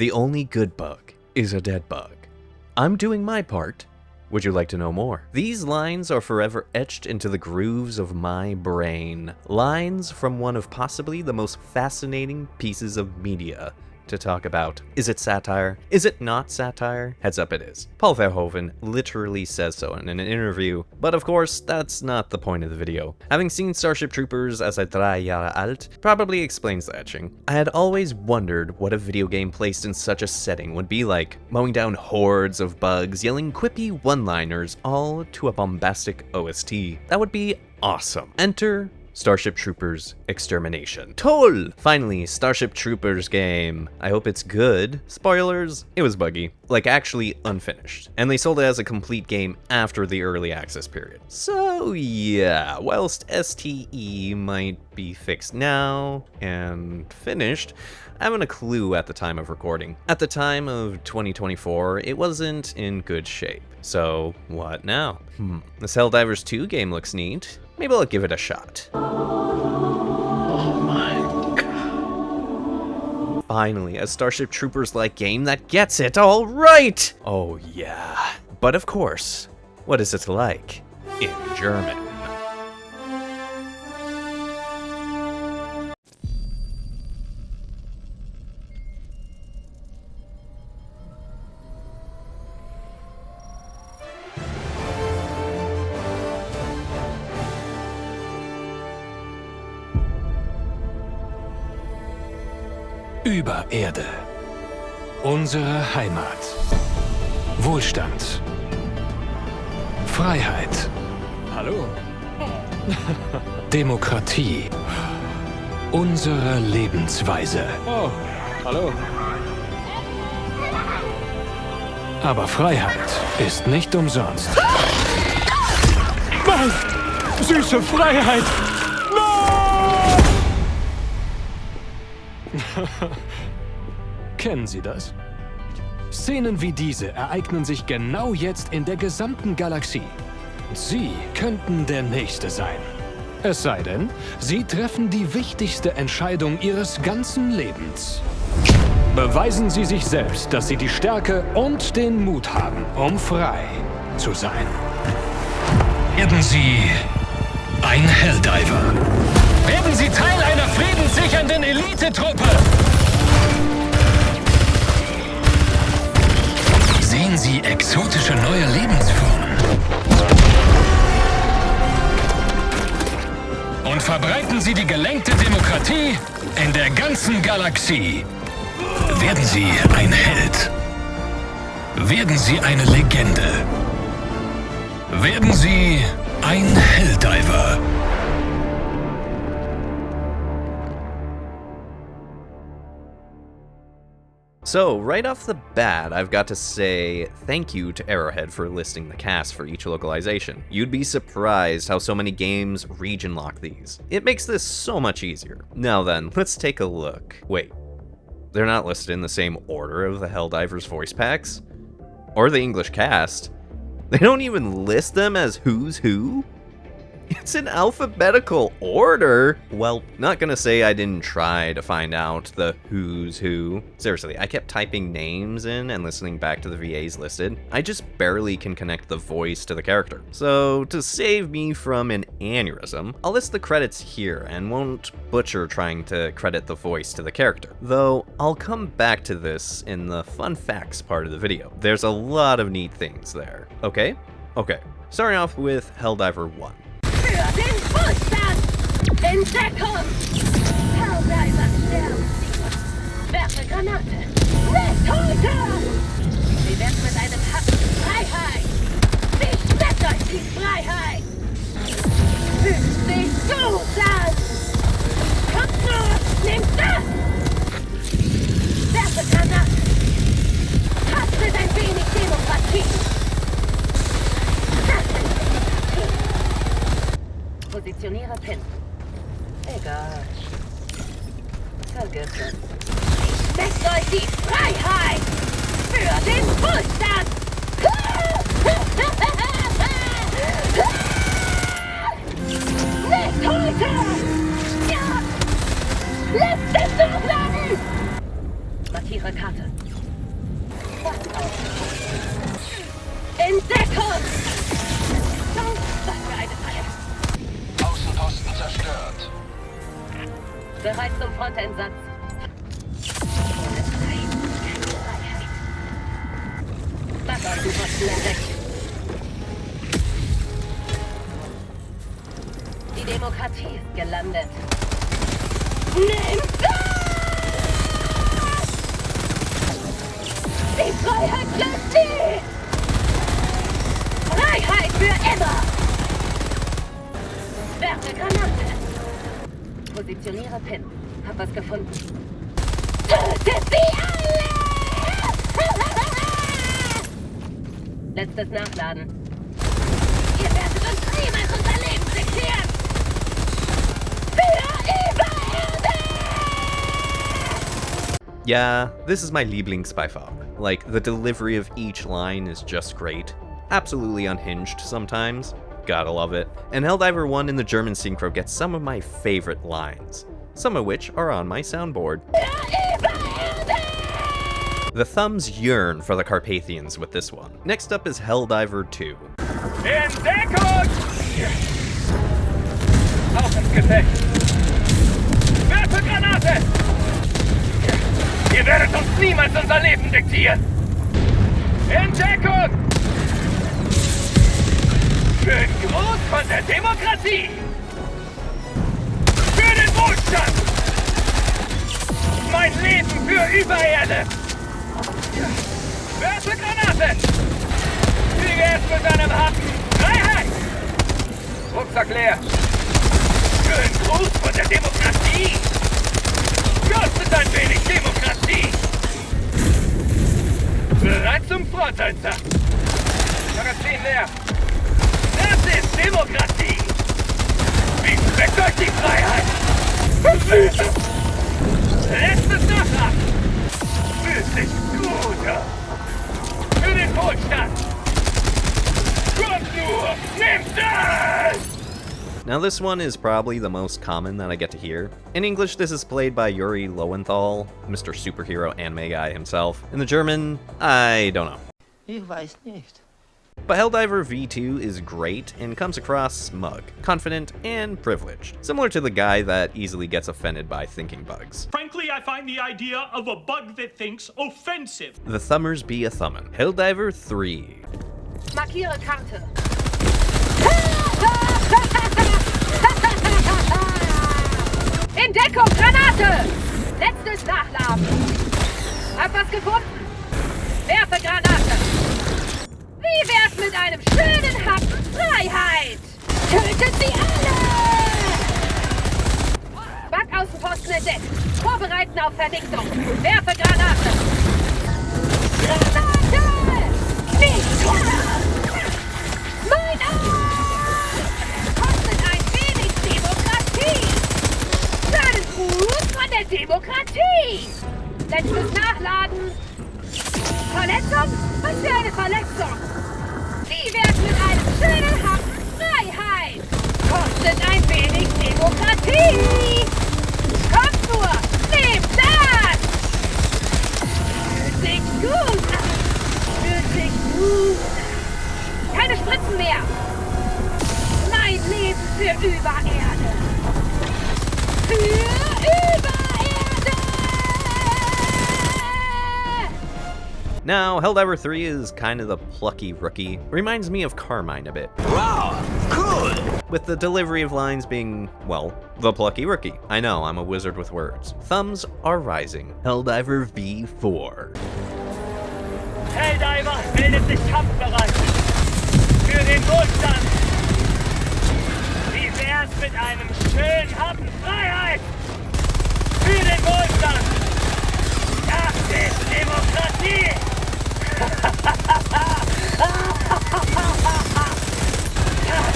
The only good bug is a dead bug. I'm doing my part. Would you like to know more? These lines are forever etched into the grooves of my brain. Lines from one of possibly the most fascinating pieces of media to talk about. Is it satire? Is it not satire? Heads up, it is. Paul Verhoeven literally says so in an interview, but of course, that's not the point of the video. Having seen Starship Troopers as a 3 Jahre alt probably explains the etching. I had always wondered what a video game placed in such a setting would be like, mowing down hordes of bugs, yelling quippy one-liners, all to a bombastic OST. That would be awesome. Enter Starship Troopers Extermination. Toll! Finally, Starship Troopers game. I hope it's good. Spoilers, it was buggy. Like, actually unfinished. And they sold it as a complete game after the early access period. So yeah, whilst STE might be fixed now and finished, I haven't a clue at the time of recording. At the time of 2024, it wasn't in good shape. So what now? This Helldivers 2 game looks neat. Maybe I'll give it a shot. Oh my god. Finally, a Starship Troopers-like game that gets it all right! Oh yeah. But of course, what is it like in German? Über Erde. Unsere Heimat. Wohlstand. Freiheit. Hallo. Demokratie. Unsere Lebensweise. Oh, hallo. Aber Freiheit ist nicht umsonst. Nein! Süße Freiheit! Kennen Sie das? Szenen wie diese ereignen sich genau jetzt in der gesamten Galaxie. Sie könnten der Nächste sein. Es sei denn, Sie treffen die wichtigste Entscheidung Ihres ganzen Lebens. Beweisen Sie sich selbst, dass Sie die Stärke und den Mut haben, um frei zu sein. Werden Sie ein Helldiver. Werden Sie Teil einer friedenssichernden Elitetruppe. Sehen Sie exotische neue Lebensformen. Und verbreiten Sie die gelenkte Demokratie in der ganzen Galaxie. Werden Sie ein Held. Werden Sie eine Legende. Werden Sie ein Helldiver. So, right off the bat, I've got to say thank you to Arrowhead for listing the cast for each localization. You'd be surprised how so many games region lock these. It makes this so much easier. Now then, let's take a look. Wait, they're not listed in the same order of the Helldivers voice packs? Or the English cast? They don't even list them as who's who? It's in alphabetical order. Well, not gonna say I didn't try to find out the who's who. Seriously, I kept typing names in and listening back to the VAs listed. I just barely can connect the voice to the character. So to save me from an aneurysm, I'll list the credits here and won't butcher trying to credit the voice to the character. Though I'll come back to this in the fun facts part of the video. There's a lot of neat things there. Okay? Okay. Starting off with Helldiver 1. Für den Fußstand! Entdeckung! Helldiver sterben! Werfe Granate! Westhunter! Sie werden mit einem Hass Freiheit! Wie steckt euch die Freiheit? Fühlt sich gut an! Kommt nur! Nehmt das! Werfe Granate! Hastet ein wenig Demokratie! Das ist Demokratie! Positioniere Pin. Egal. Vergiss es. Steckt euch die Freiheit! Für den Wohlstand! Nicht heute! Ja! Lasst es so bleiben! Markiere Karte. Waffen auf. In Deckung! So, was für eine Falle. Außenposten zerstört. Bereit zum Fronteinsatz. Ohne Freiheit, keine Freiheit. Was Außenposten entdeckt. Die Demokratie ist gelandet. Nimm das! Die Freiheit bleibt nie! Freiheit für immer! Werfe Granate! Positioniere Pin. Hab was gefunden. Tötet sie alle! Letztes Nachladen. Ihr werdet uns niemals unser Leben diktieren! Yeah, this is my Lieblings by far. Like, the delivery of each line is just great. Absolutely unhinged sometimes. Gotta love it. And Helldiver 1 in the German synchro gets some of my favorite lines, some of which are on my soundboard. The thumbs yearn for the Carpathians with this one. Next up is Helldiver 2. Entdeckung! Auf ins Gefecht! Werfe Granate! Ihr werdet uns niemals unser Leben diktieren! Entdeckung! Schön groß von der Demokratie! Für den Wohlstand! Mein Leben für Übererde! Werfe Granate! Kriege es mit einem harten Freiheit! Rucksack leer! Schön groß von der Demokratie! Kostet ein wenig Demokratie! Bereit zum Fronteinsatz! Magazin leer! Das ist Demokratie! Wie schmeckt euch die Freiheit? Letztes Nachladen! Fühlt sich gut an! Für den Wohlstand! Kommt nur! Nehmt das! Now this one is probably the most common that I get to hear. In English, this is played by Yuri Lowenthal, Mr. Superhero anime guy himself. In the German, I don't know. Ich weiß nicht. But Helldiver V2 is great and comes across smug, confident, and privileged, similar to the guy that easily gets offended by thinking bugs. Frankly, I find the idea of a bug that thinks offensive. The thumbers be a thummin'. Helldiver 3. Markiere Karte. In Deckung, Granate! Letztes Nachladen. Hab was gefunden. Werfe Granate. Wie wär's mit einem schönen Happen Freiheit? Tötet sie alle! Backaußenposten entdeckt. Vorbereiten auf Vernichtung. Werfe Granate. Granate! Nicht wahr! Mein Arm! Kostet ein wenig Demokratie! Schönen Gruß von der Demokratie! Letztes Nachladen! Verletzung? Was für eine Verletzung? Wie wär's mit einem schönen Happen Freiheit? Kostet ein wenig Demokratie! Kommt nur! Nehmt das! Fühlt sich gut an! Fühlt sich gut an! Keine Spritzen mehr! Mein Leben für Übererde! Für Übererde! Now, Helldiver 3 is kind of the plucky rookie. Reminds me of Carmine a bit. Wow, cool! With the delivery of lines being, well, the plucky rookie. I know, I'm a wizard with words. Thumbs are rising. Helldiver V4. Helldiver meldet sich kampfbereit! Für den Wohlstand! Wie wär's mit einem schönen Happen Freiheit? Für den Wohlstand! Das ist Demokratie! Das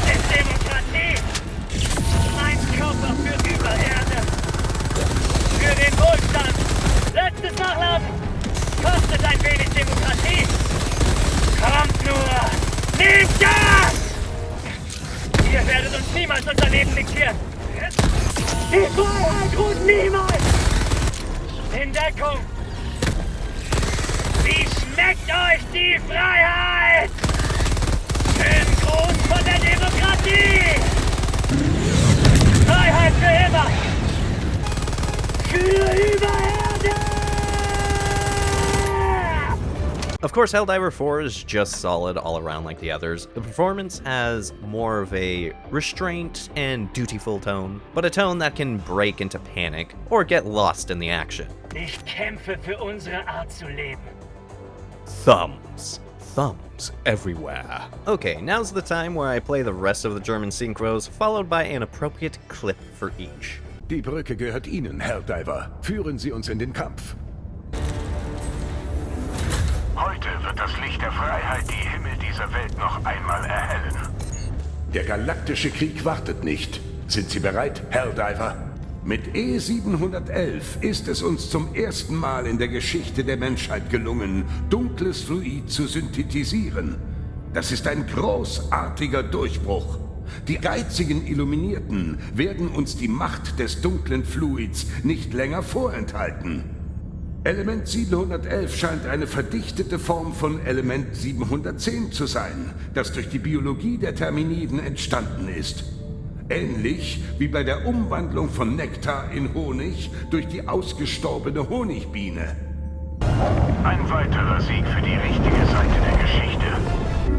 ist Demokratie! Mein Körper für Übererde! Für den Wohlstand! Letztes Nachladen! Kostet ein wenig Demokratie! Kommt nur! Nehmt das! Ihr werdet uns niemals unser Leben diktieren! Die Freiheit ruht niemals! In Deckung! Wie schmeckt die Freiheit! Schön Gruß von der Demokratie! Freiheit für immer! Für Übererde! Of course, Helldiver 4 is just solid all around like the others. The performance has more of a restraint and dutiful tone, but a tone that can break into panic or get lost in the action. Ich kämpfe für unsere Art zu leben. Thumbs. Thumbs everywhere. Okay, now's the time where I play the rest of the German synchros, followed by an appropriate clip for each. Die Brücke gehört Ihnen, Helldiver. Führen Sie uns in den Kampf. Heute wird das Licht der Freiheit die Himmel dieser Welt noch einmal erhellen. Der galaktische Krieg wartet nicht. Sind Sie bereit, Helldiver? Mit E711 ist es uns zum ersten Mal in der Geschichte der Menschheit gelungen, dunkles Fluid zu synthetisieren. Das ist ein großartiger Durchbruch. Die geizigen Illuminierten werden uns die Macht des dunklen Fluids nicht länger vorenthalten. Element 711 scheint eine verdichtete Form von Element 710 zu sein, das durch die Biologie der Terminiden entstanden ist. Ähnlich wie bei der Umwandlung von Nektar in Honig durch die ausgestorbene Honigbiene. Ein weiterer Sieg für die richtige Seite der Geschichte.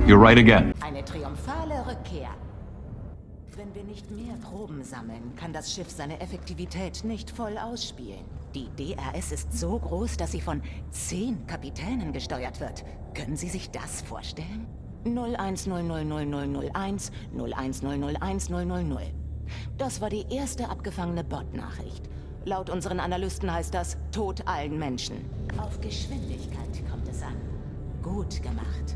You're right again. Eine triumphale Rückkehr. Wenn wir nicht mehr Proben sammeln, kann das Schiff seine Effektivität nicht voll ausspielen. Die DRS ist so groß, dass sie von 10 Kapitänen gesteuert wird. Können Sie sich das vorstellen? 01000001, 0100100. Das war die erste abgefangene Bot-Nachricht. Laut unseren Analysten heißt das Tod allen Menschen. Auf Geschwindigkeit kommt es an. Gut gemacht.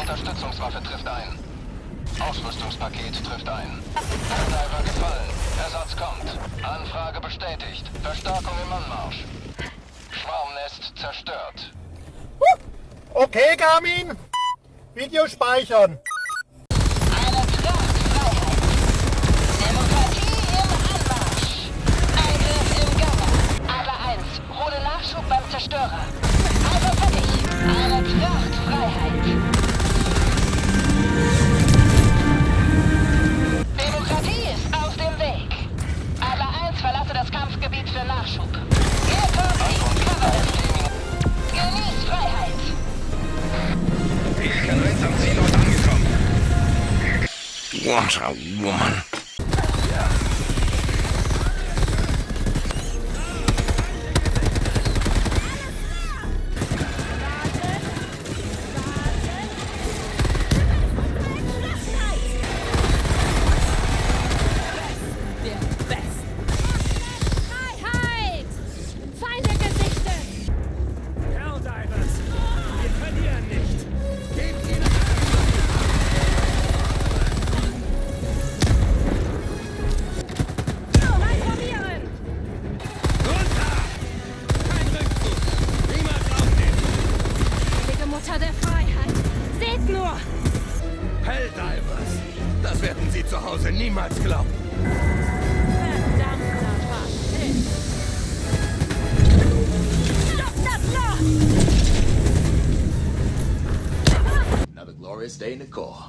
Unterstützungswaffe trifft ein. Ausrüstungspaket trifft ein. Helldiver gefallen. Ersatz kommt. Anfrage bestätigt. Verstärkung im Anmarsch. Schwarmnest zerstört. Okay, Garmin. Video speichern. Eine Trachtfreiheit. Demokratie im Anmarsch. Eingriff im Gange. Adler 1. Hole Nachschub beim Zerstörer. Also fertig. Eine Trachtfreiheit. Demokratie ist auf dem Weg. Adler 1, verlasse das Kampfgebiet für Nachschub. Hier kommt die Kavallerie. Genieß Freiheit. Pelikan 1 am Zielort angekommen. What a woman. Freiheit! Feinde gesichtet! Helldivers! Wir verlieren nicht! Gebt ihnen Transformieren! runter! Kein Rückzug! Niemand aufnehmen! Heilige Mutter der Freiheit! Seht nur! Helldivers. Das werden Sie zu Hause niemals glauben. Verdammter Faschist! Stopp das Loch! Another glorious day in the Corps.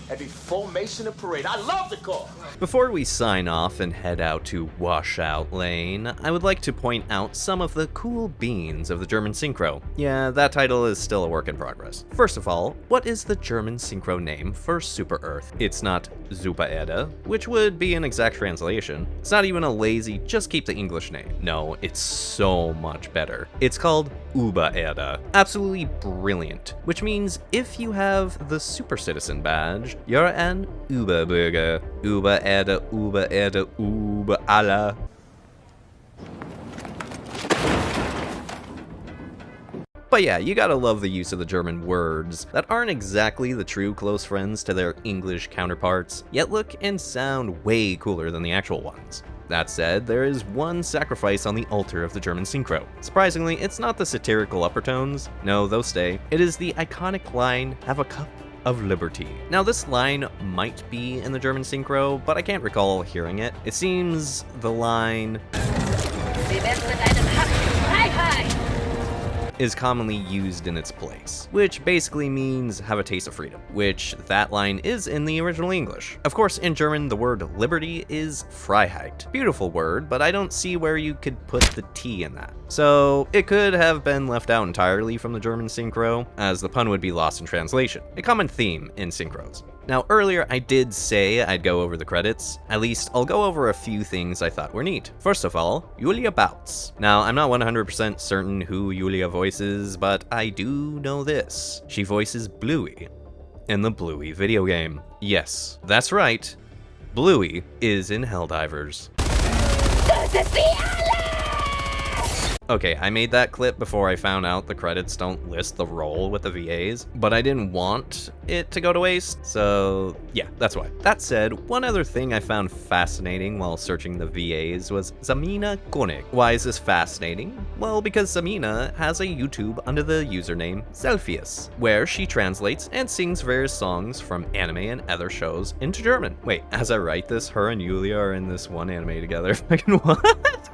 Heavy formation and parade. I love the Corps. Before we sign off and head out to Washout Lane, I would like to point out some of the cool beans of the German synchro. Yeah, that title is still a work in progress. First of all, what is the German synchro name for Super Earth? It's not Supererde, which would be an exact translation. It's not even a lazy, just keep the English name. No, it's so much better. It's called Übererde. Absolutely brilliant. Which means if you have the Super Citizen badge, you're an Überbürger. Übererde, Übererde, über alle. But yeah, you gotta love the use of the German words that aren't exactly the true close friends to their English counterparts, yet look and sound way cooler than the actual ones. That said, there is one sacrifice on the altar of the German synchro. Surprisingly, it's not the satirical upper tones. No, those stay. It is the iconic line, "Have a cup of liberty. Now this line might be in the German synchro, but I can't recall hearing it. It seems the line is commonly used in its place, which basically means have a taste of freedom, which that line is in the original English. Of course, in German, the word liberty is Freiheit. Beautiful word, but I don't see where you could put the T in that. So it could have been left out entirely from the German synchro, as the pun would be lost in translation, a common theme in synchros. Now earlier I did say I'd go over the credits. At least I'll go over a few things I thought were neat. First of all, Julia Bautz. Now I'm not 100% certain who Julia voices, but I do know this. She voices Bluey in the Bluey video game. Yes, that's right. Bluey is in Helldivers. Okay, I made that clip before I found out the credits don't list the role with the VAs, but I didn't want it to go to waste, so yeah, that's why. That said, one other thing I found fascinating while searching the VAs was Zamina Koenig. Why is this fascinating? Well, because Zamina has a YouTube under the username Selfius, where she translates and sings various songs from anime and other shows into German. Wait, as I write this, her and Julia are in this one anime together. Fucking what?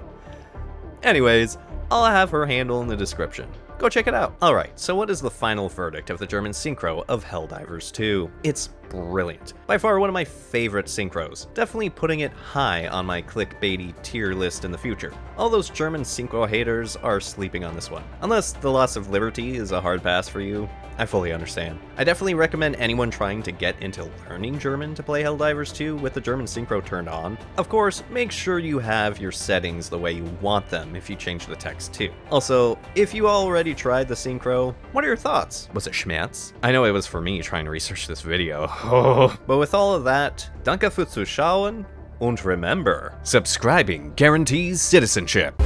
Anyways, I'll have her handle in the description. Go check it out. Alright, so what is the final verdict of the German synchro of Helldivers 2? It's brilliant. By far one of my favorite synchros. Definitely putting it high on my clickbaity tier list in the future. All those German synchro haters are sleeping on this one. Unless the loss of liberty is a hard pass for you, I fully understand. I definitely recommend anyone trying to get into learning German to play Helldivers 2 with the German synchro turned on. Of course, make sure you have your settings the way you want them if you change the text too. Also, if you already tried the synchro, what are your thoughts? Was it Schmerz? I know it was for me trying to research this video. But with all of that, danke fürs Zuschauen und remember, subscribing guarantees citizenship.